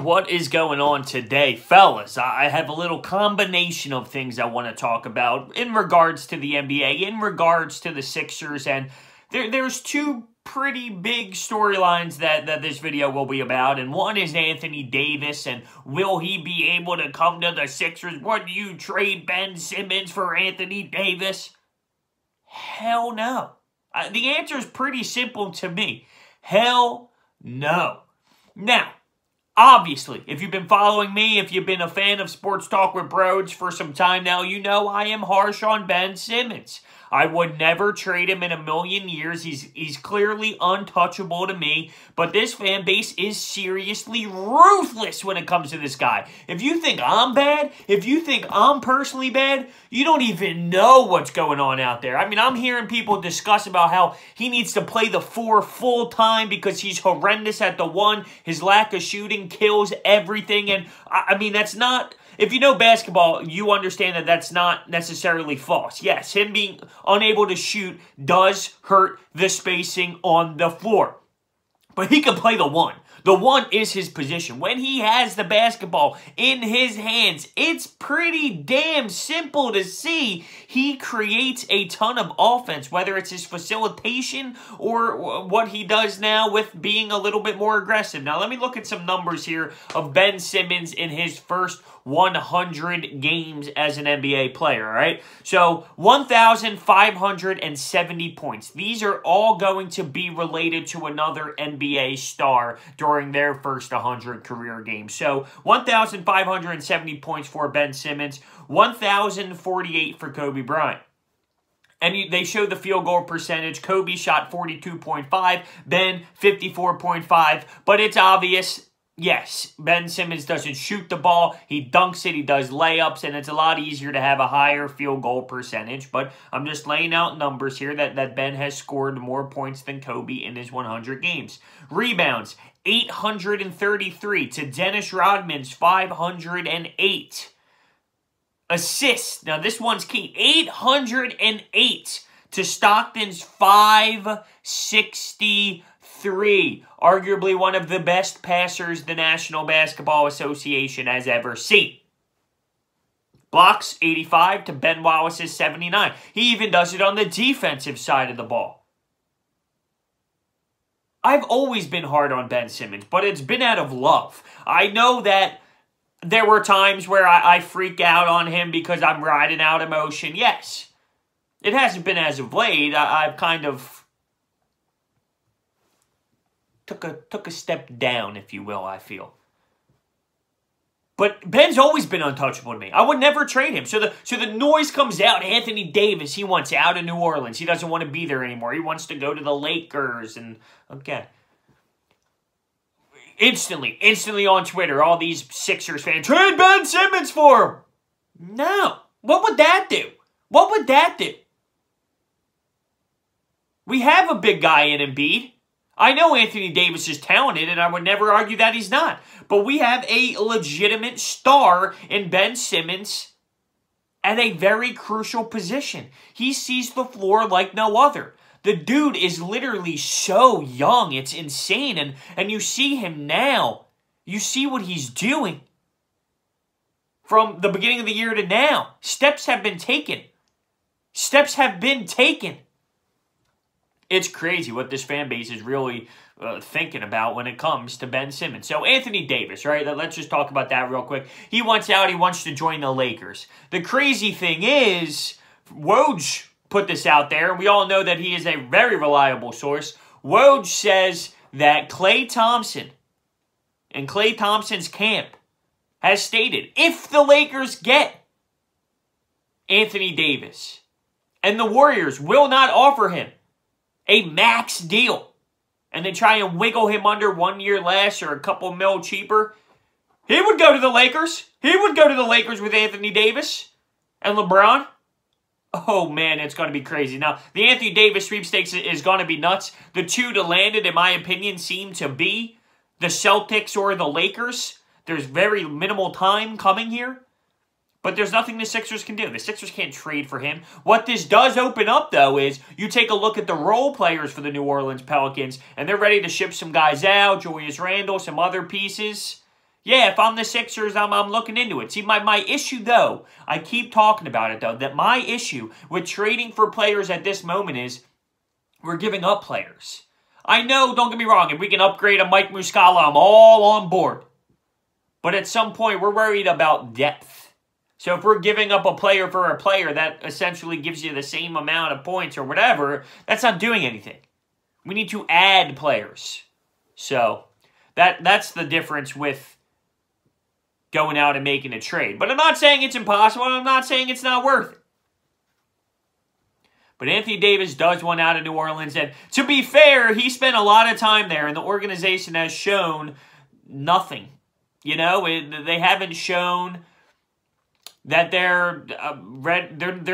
What is going on today, fellas? I have a little combination of things I want to talk about in regards to the NBA, in regards to the Sixers, and there's two pretty big storylines that this video will be about, and one is Anthony Davis, and will he be able to come to the Sixers? Would you trade Ben Simmons for Anthony Davis? Hell no. The answer is pretty simple to me. Hell no. Now, obviously, if you've been following me, if you've been a fan of Sports Talk with Broads for some time now, you know I am harsh on Ben Simmons. I would never trade him in a million years. He's clearly untouchable to me, but this fan base is seriously ruthless when it comes to this guy. If you think I'm bad, if you think I'm personally bad, you don't even know what's going on out there. I mean, I'm hearing people discuss about how he needs to play the 4 full-time because he's horrendous at the 1. His lack of shooting kills everything, and I mean, that's not... If you know basketball, you understand that that's not necessarily false. Yes, him being unable to shoot does hurt the spacing on the floor. But he can play the 1. The 1 is his position. When he has the basketball in his hands, it's pretty damn simple to see. He creates a ton of offense, whether it's his facilitation or what he does now with being a little bit more aggressive. Now, let me look at some numbers here of Ben Simmons in his first 100 games as an NBA player, all right? So, 1,570 points. These are all going to be related to another NBA star during their first 100 career games. So, 1,570 points for Ben Simmons, 1,048 for Kobe Bryant. And they show the field goal percentage. Kobe shot 42.5, Ben 54.5, but it's obvious. Yes, Ben Simmons doesn't shoot the ball. He dunks it. He does layups, and it's a lot easier to have a higher field goal percentage. But I'm just laying out numbers here that Ben has scored more points than Kobe in his 100 games. Rebounds, 833 to Dennis Rodman's 508. Assists, now this one's key, 808 to Stockton's 563. Arguably one of the best passers the National Basketball Association has ever seen. Blocks, 85 to Ben Wallace's 79. He even does it on the defensive side of the ball. I've always been hard on Ben Simmons, but it's been out of love. I know that there were times where I freak out on him because I'm riding out emotion. Yes, it hasn't been as of late. I've kind of took a step down, if you will, I feel. But Ben's always been untouchable to me. I would never trade him. So the noise comes out. Anthony Davis, he wants out of New Orleans. He doesn't want to be there anymore. He wants to go to the Lakers. And okay. Instantly on Twitter, all these Sixers fans, trade Ben Simmons for him. No. What would that do? What would that do? We have a big guy in Embiid. I know Anthony Davis is talented, and I would never argue that he's not. But we have a legitimate star in Ben Simmons at a very crucial position. He sees the floor like no other. The dude is literally so young. It's insane. And you see him now. You see what he's doing. From the beginning of the year to now, steps have been taken. Steps have been taken. It's crazy what this fan base is really thinking about when it comes to Ben Simmons. So, Anthony Davis, right? Let's just talk about that real quick. He wants out. He wants to join the Lakers. The crazy thing is, Woj put this out there, and we all know that he is a very reliable source. Woj says that Klay Thompson and Klay Thompson's camp has stated, if the Lakers get Anthony Davis and the Warriors will not offer him a max deal, and they try and wiggle him under 1 year less or a couple mil cheaper, he would go to the Lakers. He would go to the Lakers with Anthony Davis and LeBron. Oh, man, it's going to be crazy. Now, the Anthony Davis sweepstakes is going to be nuts. The two to land it, in my opinion, seem to be the Celtics or the Lakers. There's very minimal time coming here. But there's nothing the Sixers can do. The Sixers can't trade for him. What this does open up, though, is you take a look at the role players for the New Orleans Pelicans, and they're ready to ship some guys out, Julius Randle, some other pieces. Yeah, if I'm the Sixers, I'm looking into it. See, my issue, though, I keep talking about it, though, that my issue with trading for players at this moment is we're giving up players. I know, don't get me wrong, if we can upgrade a Mike Muscala, I'm all on board. But at some point, we're worried about depth. So if we're giving up a player for a player that essentially gives you the same amount of points or whatever, that's not doing anything. We need to add players. So that's the difference with going out and making a trade. But I'm not saying it's impossible. I'm not saying it's not worth it. But Anthony Davis does want out of New Orleans. And to be fair, he spent a lot of time there, and the organization has shown nothing. You know, they haven't shown that they're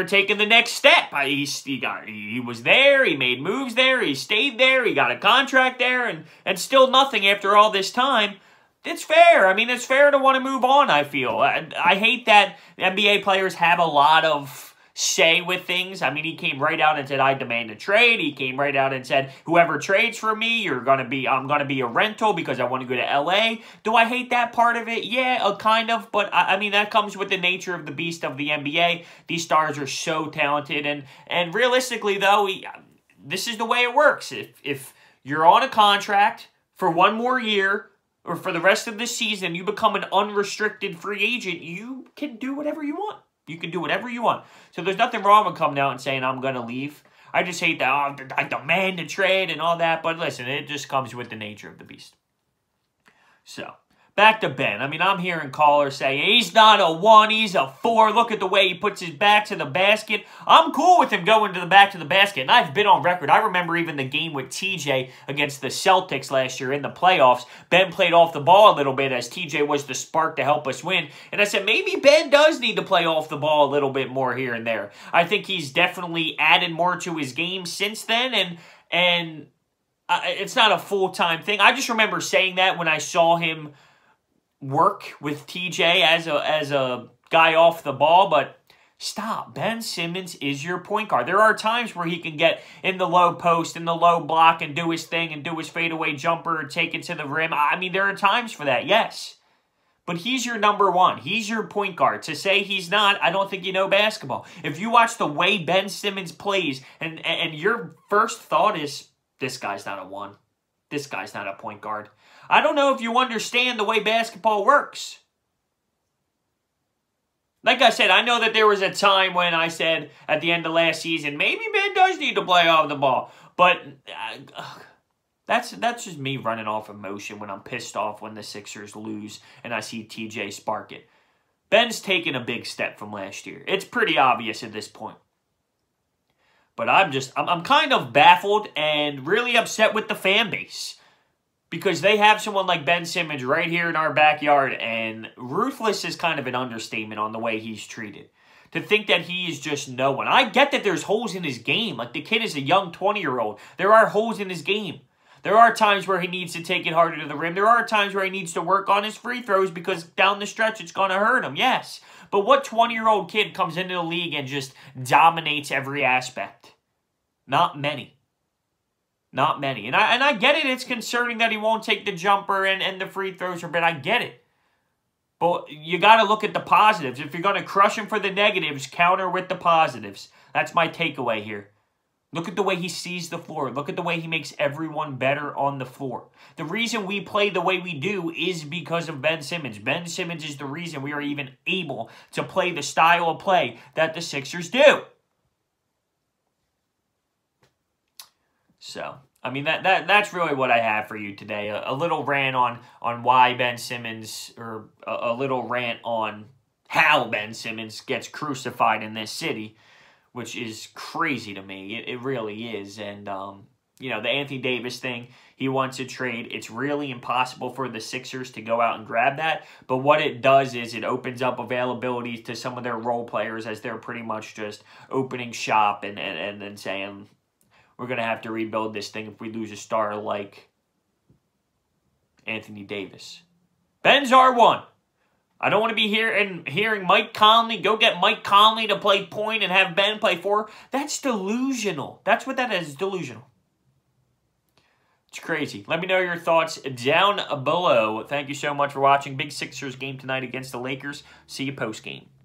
taking the next step. He was there, he made moves there, he stayed there, he got a contract there, and still nothing after all this time. It's fair. I mean, it's fair to want to move on, I feel. I hate that NBA players have a lot of say with things. I mean, he came right out and said, I demand a trade. He came right out and said, whoever trades for me, I'm going to be a rental because I want to go to LA. Do I hate that part of it? Yeah, kind of. But I mean, that comes with the nature of the beast of the NBA. These stars are so talented. And realistically, though, this is the way it works. If you're on a contract for one more year, or for the rest of the season, you become an unrestricted free agent, you can do whatever you want. You can do whatever you want. So there's nothing wrong with coming out and saying, I'm going to leave. I just hate that, I demand a trade and all that. But listen, it just comes with the nature of the beast. So, back to Ben. I mean, I'm hearing callers say, he's not a 1, he's a 4. Look at the way he puts his back to the basket. I'm cool with him going to the back to the basket. And I've been on record. I remember even the game with TJ against the Celtics last year in the playoffs. Ben played off the ball a little bit as TJ was the spark to help us win. And I said, maybe Ben does need to play off the ball a little bit more here and there. I think he's definitely added more to his game since then. And it's not a full-time thing. I just remember saying that when I saw him work with TJ as a guy off the ball, but stop. Ben Simmons is your point guard. There are times where he can get in the low post, in the low block, and do his thing, and do his fadeaway jumper, and take it to the rim. I mean, there are times for that, yes. But he's your number 1. He's your point guard. To say he's not, I don't think you know basketball. If you watch the way Ben Simmons plays, and your first thought is, this guy's not a 1. This guy's not a point guard. I don't know if you understand the way basketball works. Like I said, I know that there was a time when I said at the end of last season, maybe Ben does need to play off the ball. But that's just me running off emotion when I'm pissed off when the Sixers lose and I see TJ spark it. Ben's taken a big step from last year. It's pretty obvious at this point. But I'm kind of baffled and really upset with the fan base. Because they have someone like Ben Simmons right here in our backyard, and ruthless is kind of an understatement on the way he's treated. To think that he is just no one. I get that there's holes in his game. Like, the kid is a young 20-year-old. There are holes in his game. There are times where he needs to take it harder to the rim. There are times where he needs to work on his free throws because down the stretch it's going to hurt him, yes. But what 20-year-old kid comes into the league and just dominates every aspect? Not many. Not many. And I get it. It's concerning that he won't take the jumper and the free throws, but I get it. But you got to look at the positives. If you're going to crush him for the negatives, counter with the positives. That's my takeaway here. Look at the way he sees the floor. Look at the way he makes everyone better on the floor. The reason we play the way we do is because of Ben Simmons. Ben Simmons is the reason we are even able to play the style of play that the Sixers do. So, I mean, that's really what I have for you today. A little rant on why Ben Simmons, or a little rant on how Ben Simmons gets crucified in this city, which is crazy to me. It really is. And, you know, the Anthony Davis thing, he wants a trade. It's really impossible for the Sixers to go out and grab that. But what it does is it opens up availability to some of their role players as they're pretty much just opening shop and then saying, we're going to have to rebuild this thing if we lose a star like Anthony Davis. Ben's our 1. I don't want to be hearing Mike Conley, go get Mike Conley to play point and have Ben play 4. That's delusional. That's what that is, delusional. It's crazy. Let me know your thoughts down below. Thank you so much for watching. Big Sixers game tonight against the Lakers. See you post-game.